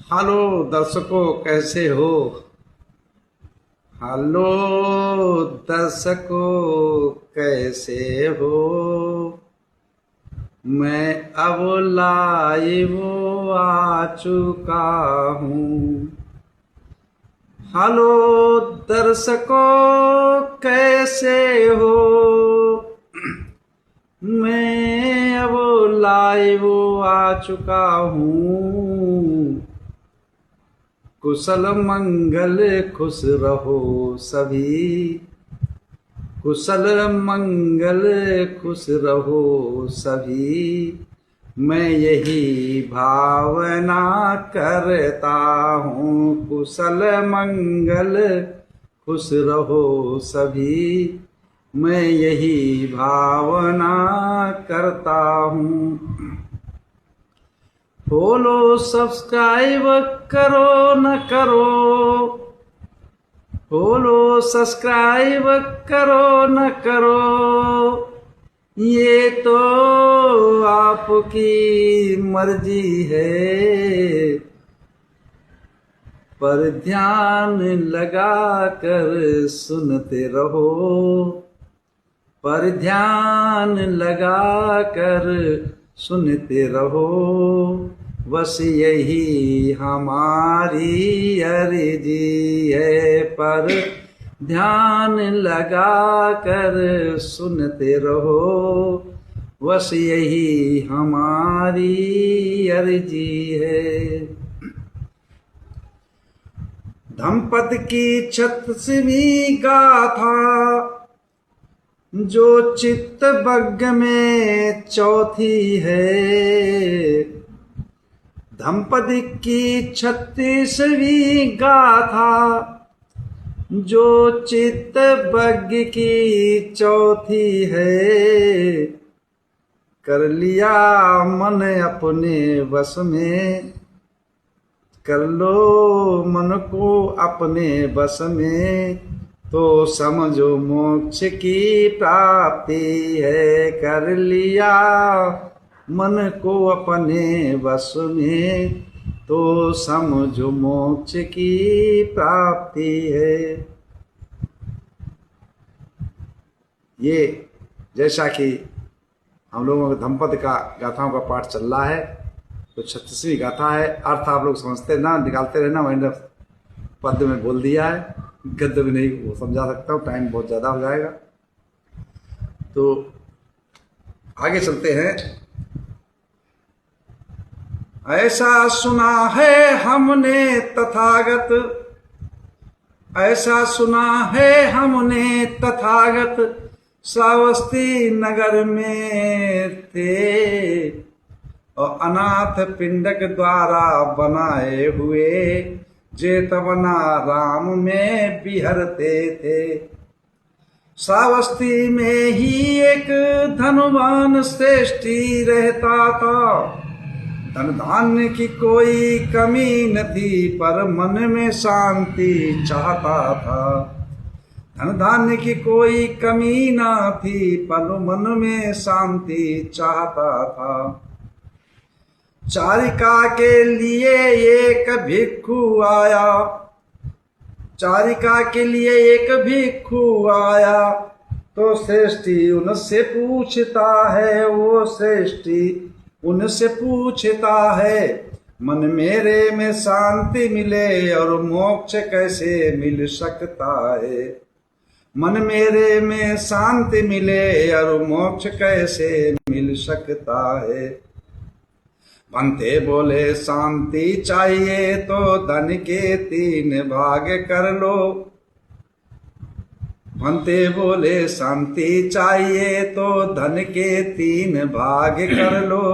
Hello दर्शकों, कैसे हो? हेलो दर्शकों, कैसे हो? मैं अब लाइव आ चुका हूँ। हेलो दर्शकों, कैसे हो? मैं अब लाइव आ चुका हूँ। कुशल मंगल खुश रहो सभी, कुशल मंगल खुश रहो सभी। मैं यही भावना करता हूँ। कुशल मंगल खुश रहो सभी, मैं यही भावना करता हूँ। फॉलो सब्सक्राइब करो न करो, फॉलो सब्सक्राइब करो न करो, ये तो आपकी मर्जी है। पर ध्यान लगा कर सुनते रहो, पर ध्यान लगा कर सुनते रहो। बस यही हमारी अर्जी है, पर ध्यान लगा कर सुनते रहो। बस यही हमारी अर्जी है। धम्पद की 36वीं गाथा, जो चित्तबग्ग में चौथी है। धम्पद की 36वीं गाथा, जो चित्तबग्ग की चौथी है। कर लिया मन अपने वश में, कर लो मन को अपने वश में, तो समझो मोक्ष की प्राप्ति है। कर लिया मन को अपने वश में, तो समझो मोक्ष की प्राप्ति है। ये जैसा कि हम लोगों के धम्पद का गाथाओं का पाठ चल रहा है, तो 36वीं गाथा है। अर्थ आप लोग समझते ना, निकालते रहना। मैंने पद्य में बोल दिया है, गद्य में नहीं वो समझा सकता हूँ, टाइम बहुत ज़्यादा हो जाएगा। तो आगे चलते हैं। ऐसा सुना है हमने तथागत, ऐसा सुना है हमने तथागत, श्रावस्ती नगर में थे, और अनाथ पिंडक द्वारा बनाए हुए जेतवना राम में बिहरते थे। श्रावस्ती में ही एक धनवान श्रेष्ठी रहता था। धन धान्य की कोई कमी न थी, पर मन में शांति चाहता था। धन धान्य की कोई कमी ना थी, पर मन में शांति चाहता था। चारिका के लिए एक भिक्षु आया, चारिका के लिए एक भिक्षु आया, तो श्रेष्ठी उनसे पूछता है, वो श्रेष्ठी उनसे पूछता है, मन मेरे में शांति मिले और मोक्ष कैसे मिल सकता है। मन मेरे में शांति मिले और मोक्ष कैसे मिल सकता है। भंते बोले शांति चाहिए तो धन के 3 भाग कर लो। भंते बोले शांति चाहिए तो धन के 3 भाग कर लो।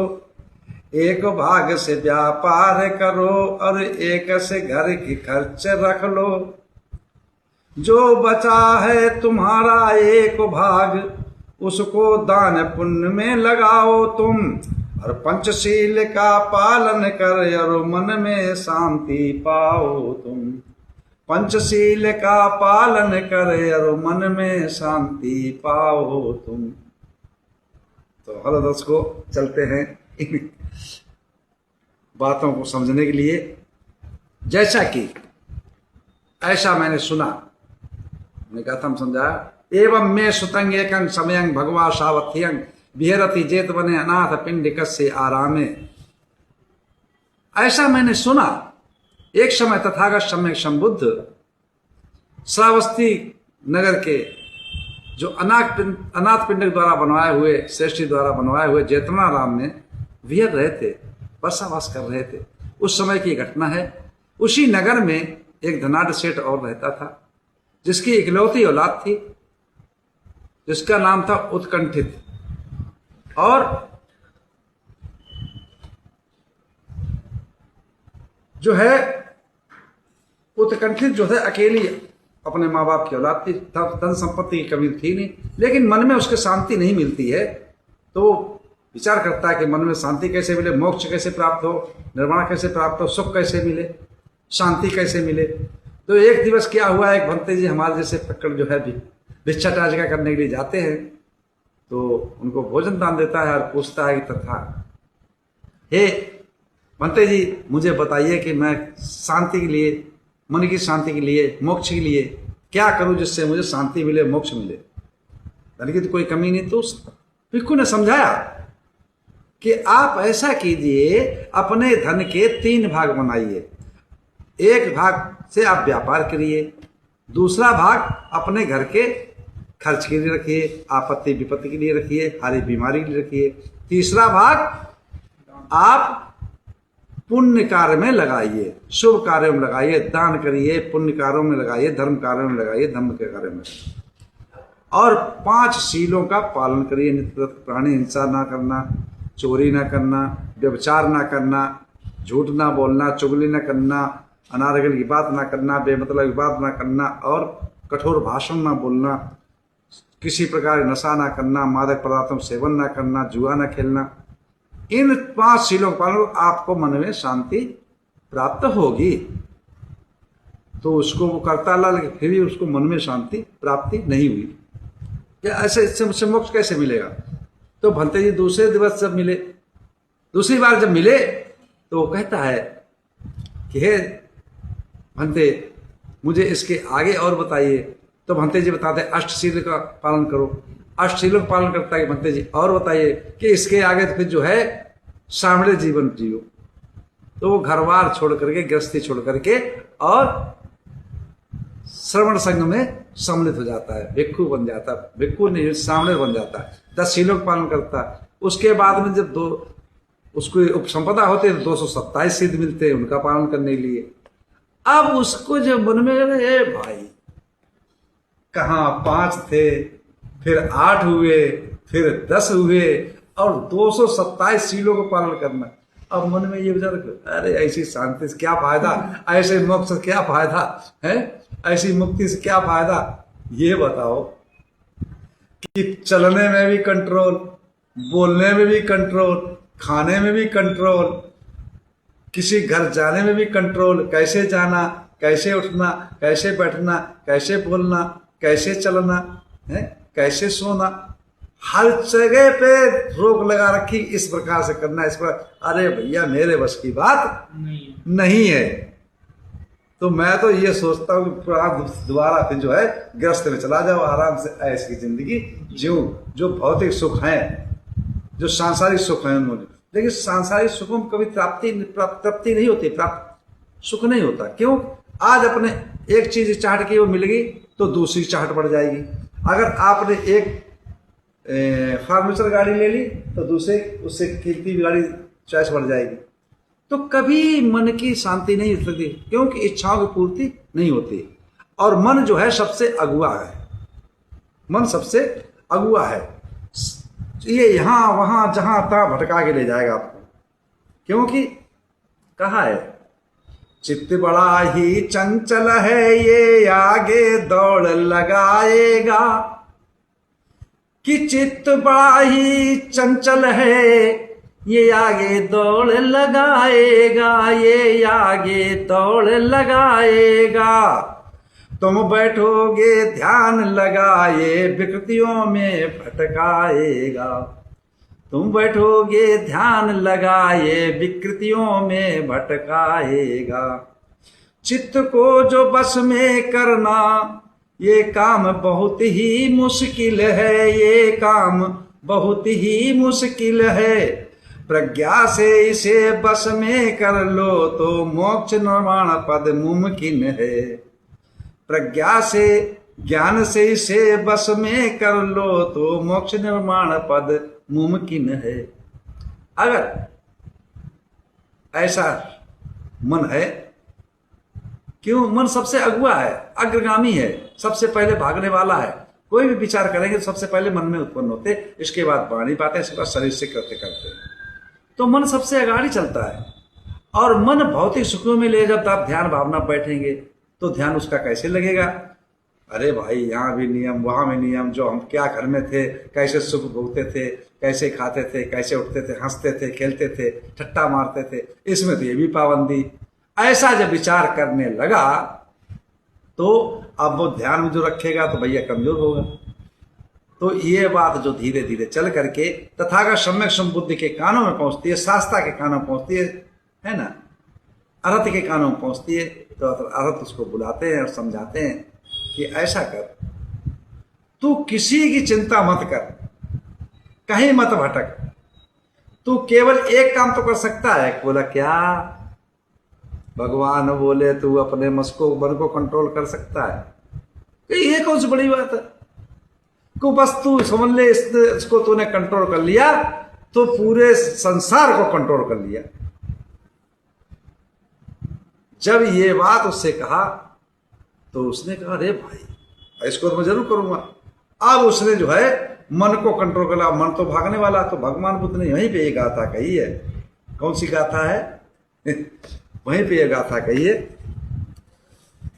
1 भाग से व्यापार करो और 1 से घर की खर्च रख लो। जो बचा है तुम्हारा 1 भाग, उसको दान पुण्य में लगाओ तुम, और पंचशील का पालन कर और मन में शांति पाओ तुम। पंचशील का पालन कर और मन में शांति पाओ तुम। तो हेलो दोस्तों, चलते हैं इन बातों को समझने के लिए। जैसा कि ऐसा मैंने सुना, मैंने कहा था, हम समझा, एवं मैं सुतंग एकं समयं भगवा सावथियं विहरति जेत बने अनाथ पिंड कस्य आरामे। ऐसा मैंने सुना, एक समय तथागत सम्यक संबुद्ध श्रावस्ती नगर के जो अनाथ पिंड द्वारा बनवाए हुए, श्रेष्ठी द्वारा बनवाए हुए जेतवनाराम में विहर रहे थे, वर्षावास कर रहे थे। उस समय की घटना है। उसी नगर में एक धनाढ़ सेठ और रहता था, जिसकी इकलौती औलाद थी, जिसका नाम था उत्कंठित। और जो है उत्कंठित जो है अकेली अपने माँ बाप की औलाद थी, धन संपत्ति की कमी थी नहीं, लेकिन मन में उसके शांति नहीं मिलती है। तो वो विचार करता है कि मन में शांति कैसे मिले, मोक्ष कैसे प्राप्त हो, निर्वाण कैसे प्राप्त हो, सुख कैसे मिले, शांति कैसे मिले। तो एक दिवस क्या हुआ, एक भंते जी हमारे जैसे पकड़ जो है भिक्षाटाचिका करने के लिए जाते हैं, तो उनको भोजन दान देता है और पूछता है कि तथा हे भंते जी, मुझे बताइए कि मैं शांति के लिए, मन की शांति के लिए, मोक्ष के लिए क्या करूं जिससे मुझे शांति मिले, मोक्ष मिले, धन की तो कोई कमी नहीं। तो भिक्षु ने समझाया कि आप ऐसा कीजिए, अपने धन के 3 भाग बनाइए। एक भाग से आप व्यापार करिए, दूसरा भाग अपने घर के खर्च के लिए रखिए, आपत्ति विपत्ति के लिए रखिए, हरी बीमारी के लिए रखिए, तीसरा भाग आप पुण्य कार्य में लगाइए, शुभ कार्यों में लगाइए, दान करिए, पुण्य कार्यों में लगाइए, धर्म कार्यों में लगाइए, धर्म के कार्य में। और 5 शीलों का पालन करिए, नित्य प्राणी हिंसा ना करना, चोरी ना करना, व्यभिचार ना करना, झूठ ना बोलना, चुगली ना करना, अनारगल की बात ना करना, बेमतलब की बात ना करना, और कठोर भाषण ना बोलना, किसी प्रकार नशा ना करना, मादक पदार्थों सेवन ना करना, जुआ ना खेलना। इन 5 शीलों का पालन, आपको मन में शांति प्राप्त होगी। तो उसको वो करता रहा, लेकिन फिर भी उसको मन में शांति प्राप्ति नहीं हुई। क्या ऐसे इससे मोक्ष कैसे मिलेगा? तो भंते जी दूसरे दिवस जब मिले, दूसरी बार जब मिले, तो वो कहता है कि हे भंते, मुझे इसके आगे और बताइए। तो भंते जी बताते हैं अष्टशील का पालन करो। अष्टशीलों का पालन करता है भंते जी, और बताइए कि इसके आगे तो फिर जो है सामने जीवन जियो। तो वो घरवार छोड़ करके, गृहस्थी छोड़ करके और श्रवण संघ में सम्मिलित हो जाता है, भिक्षु बन जाता है, भिक्षु नहीं सामने बन जाता है, 10 शीलों का पालन करता है। उसके बाद में जब उसको उपसंपदा होते हैं, 227 सिद्ध मिलते हैं उनका पालन करने के लिए। अब उसको जब मन में ए भाई, कहाँ 5 थे, फिर 8 हुए, फिर 10 हुए, और 227 शीलों का पालन करना। अब मन में ये विचार, अरे ऐसी शांति से क्या फायदा, ऐसे मोक्ष से क्या फायदा है, ऐसी मुक्ति से क्या फायदा। ये बताओ कि चलने में भी कंट्रोल, बोलने में भी कंट्रोल, खाने में भी कंट्रोल, किसी घर जाने में भी कंट्रोल, कैसे जाना, कैसे उठना, कैसे बैठना, कैसे बोलना, कैसे चलना है, कैसे सोना, हर जगह पे रोक लगा रखी, इस प्रकार से करना, इस प्रकार। अरे भैया, मेरे बस की बात नहीं है। तो मैं तो ये सोचता हूँ कि आप दोबारा फिर जो है गृहस्थ में चला जाओ, आराम से ऐश की जिंदगी जियो। जो भौतिक सुख हैं, जो सांसारिक सुख हैं उन्होंने, लेकिन सांसारिक सुखों में कभी तृप्ति नहीं होती, प्राप्त सुख नहीं होता। क्यों? आज अपने एक चीज चाहट की वो मिल गई तो दूसरी चाहट बढ़ जाएगी। अगर आपने एक फार्मेचर गाड़ी ले ली तो दूसरे उससे कीमती गाड़ी चॉइस बढ़ जाएगी। तो कभी मन की शांति नहीं होती, क्योंकि इच्छाओं की पूर्ति नहीं होती। और मन जो है सबसे अगुआ है, मन सबसे अगुआ है। ये यहां वहां जहां तहां भटका के ले जाएगा आपको। क्योंकि कहा है, चित्त बड़ा ही चंचल है, ये आगे दौड़ लगाएगा। कि चित्त बड़ा ही चंचल है, ये आगे दौड़ लगाएगा, ये आगे दौड़ लगाएगा। तुम बैठोगे ध्यान लगाए, विकृतियों में भटकाएगा। तुम बैठोगे ध्यान लगाए, विकृतियों में भटकाएगा। चित्त को जो बस में करना ये काम बहुत ही मुश्किल है, ये काम बहुत ही मुश्किल है। प्रज्ञा से इसे बस में कर लो तो मोक्ष निर्वाण पद मुमकिन है। प्रज्ञा से ज्ञान से इसे बस में कर लो तो मोक्ष निर्माण पद मुमकिन है। अगर ऐसा मन है, क्यों? मन सबसे अगुआ है, अग्रगामी है, सबसे पहले भागने वाला है। कोई भी विचार करेंगे तो सबसे पहले मन में उत्पन्न होते, इसके बाद वाणी बातें, इसके बाद शरीर से करते करते। तो मन सबसे आगाड़ी चलता है। और मन भौतिक सुखों में ले जब आप ध्यान भावना बैठेंगे तो ध्यान उसका कैसे लगेगा? अरे भाई, यहाँ भी नियम, वहां भी नियम, जो हम क्या घर में थे, कैसे सुख भोगते थे, कैसे खाते थे, कैसे उठते थे, हंसते थे, खेलते थे, ठट्टा मारते थे, इसमें तो ये भी पाबंदी। ऐसा जब विचार करने लगा तो अब वो ध्यान में जो रखेगा तो भैया कमजोर होगा। तो ये बात जो धीरे धीरे चल करके तथागत सम्यक संबुद्धि के कानों में पहुंचती है, शास्त्रा के कानों में पहुंचती है ना, अरहत के कानों में पहुंचती है, तो अरहत उसको बुलाते हैं और समझाते हैं कि ऐसा कर, तू किसी की चिंता मत कर, कहीं मत भटक, तू केवल एक काम तो कर सकता है। बोला क्या? भगवान बोले तू अपने मन को कंट्रोल कर सकता है। ये कौन सी बड़ी बात है? को बस तू समझ ले, इसको तूने कंट्रोल कर लिया तो पूरे संसार को कंट्रोल कर लिया। जब ये बात उससे कहा तो उसने कहा अरे भाई, इसको तो मैं जरूर करूंगा। अब उसने जो है मन को कंट्रोल कर लिया। मन तो भागने वाला, तो भगवान बुद्ध ने यहीं पे ये गाथा कही है। कौन सी गाथा है? वहीं पे ये गाथा कही है,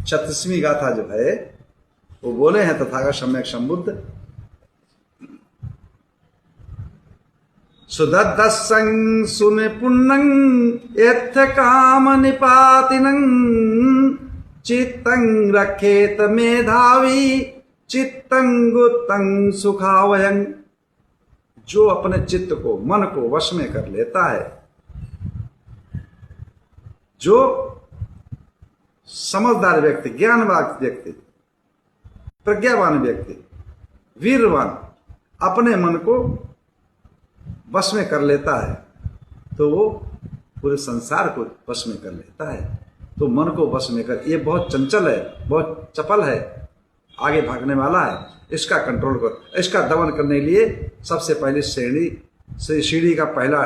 36वीं गाथा जो है वो बोले हैं तथागत सम्यक संबुद्ध। सुदद्दस्सं सुने पुन्नं यथ काम निपातिनं चित्तं रखेत मेधावी चित्तं गुत्तं सुखावयं। जो अपने चित्त को, मन को वश में कर लेता है, जो समझदार व्यक्ति, ज्ञानवान व्यक्ति, प्रज्ञावान व्यक्ति, वीरवान अपने मन को वश में कर लेता है तो वो पूरे संसार को वश में कर लेता है। तो मन को वश में कर, ये बहुत चंचल है, बहुत चपल है, आगे भागने वाला है, इसका कंट्रोल कर। इसका दमन करने के लिए सबसे पहले सीढ़ी का पहला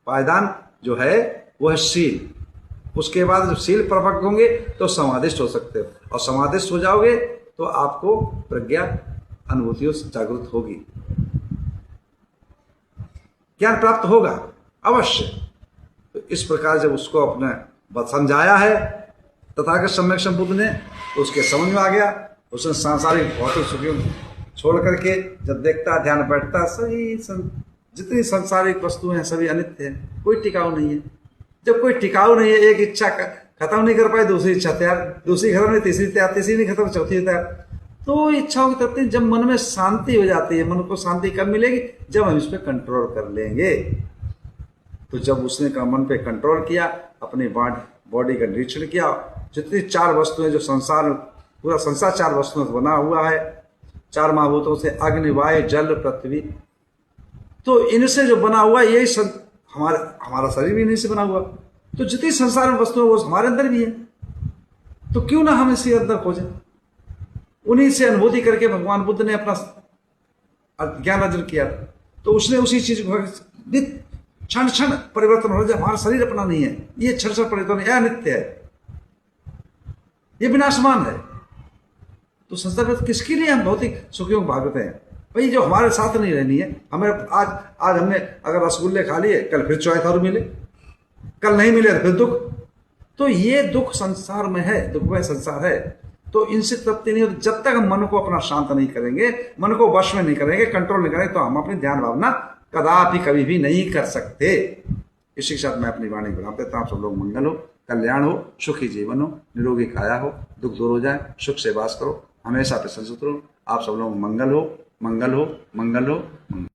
पायदान जो है वो है शील। उसके बाद जब शील प्रपक होंगे तो समाधिष्ट हो सकते हो, और समाधिष्ट हो जाओगे तो आपको प्रज्ञा अनुभूतियों से जागृत होगी, ज्ञान प्राप्त होगा अवश्य। तो इस प्रकार जब उसको अपने समझाया है तथागत सम्यक संबुद्ध ने, तो उसके समझ में आ गया। उसने सांसारिक भौतिक सुखों छोड़ करके जब देखता, ध्यान बैठता, सभी जितनी सांसारिक वस्तुएं हैं सभी अनित्य है, कोई टिकाऊ नहीं है। जब कोई टिकाऊ नहीं है, एक इच्छा खत्म नहीं कर पाए, दूसरी इच्छा तैयार, दूसरी खत्म नहीं, तीसरी तैयार, तीसरी नहीं खत्म, चौथी तैयार। तो इच्छाओं की तरफ जब मन में शांति हो जाती है, मन को शांति कब मिलेगी? जब हम इस पर कंट्रोल कर लेंगे। तो जब उसने का मन पे कंट्रोल किया, अपनी बॉडी का निरीक्षण किया, जितनी चार वस्तुएं जो संसार, पूरा संसार चार वस्तुओं से बना हुआ है, चार महाभूतों से, अग्नि, वायु, जल, पृथ्वी, तो इनसे जो बना हुआ यही हमारा शरीर भी इन्हीं से बना हुआ। तो जितनी संसार में वस्तुएं वो हमारे अंदर भी है, तो क्यों ना हम इसी अंदर खोजें। उन्हीं से अनुभूति करके भगवान बुद्ध ने अपना ज्ञान अर्जन किया। तो उसने उसी चीज को क्षण क्षण परिवर्तन हो रहा है। हमारा शरीर अपना नहीं है, ये क्षण क्षण परिवर्तन, यह अनित्य है, ये विनाशमान है। तो संसार में किसके लिए हम भौतिक सुखियों को भागते हैं? भाई जो हमारे साथ नहीं रहनी है। हमें आज हमने अगर रसगुल्ले खा लिए, कल फिर चौथा और मिले, कल नहीं मिले फिर दुख। तो ये दुख संसार में है, दुखमय संसार है। तो इनसे तृप्ति नहीं होती जब तक हम मन को अपना शांत नहीं करेंगे, मन को वश में नहीं करेंगे, कंट्रोल नहीं करेंगे, तो हम अपनी ध्यान भावना कदापि कभी भी नहीं कर सकते। इसी के साथ मैं अपनी वाणी विराम देता हूं। आप सब लोग मंगल हो, कल्याण हो, सुखी जीवन हो, निरोगी काया हो, दुख दूर हो जाए, सुख से वास करो, हमेशा प्रसन्नचित्त रहो। आप सब लोग मंगल हो, मंगल हो, मंगल हो, मंगल।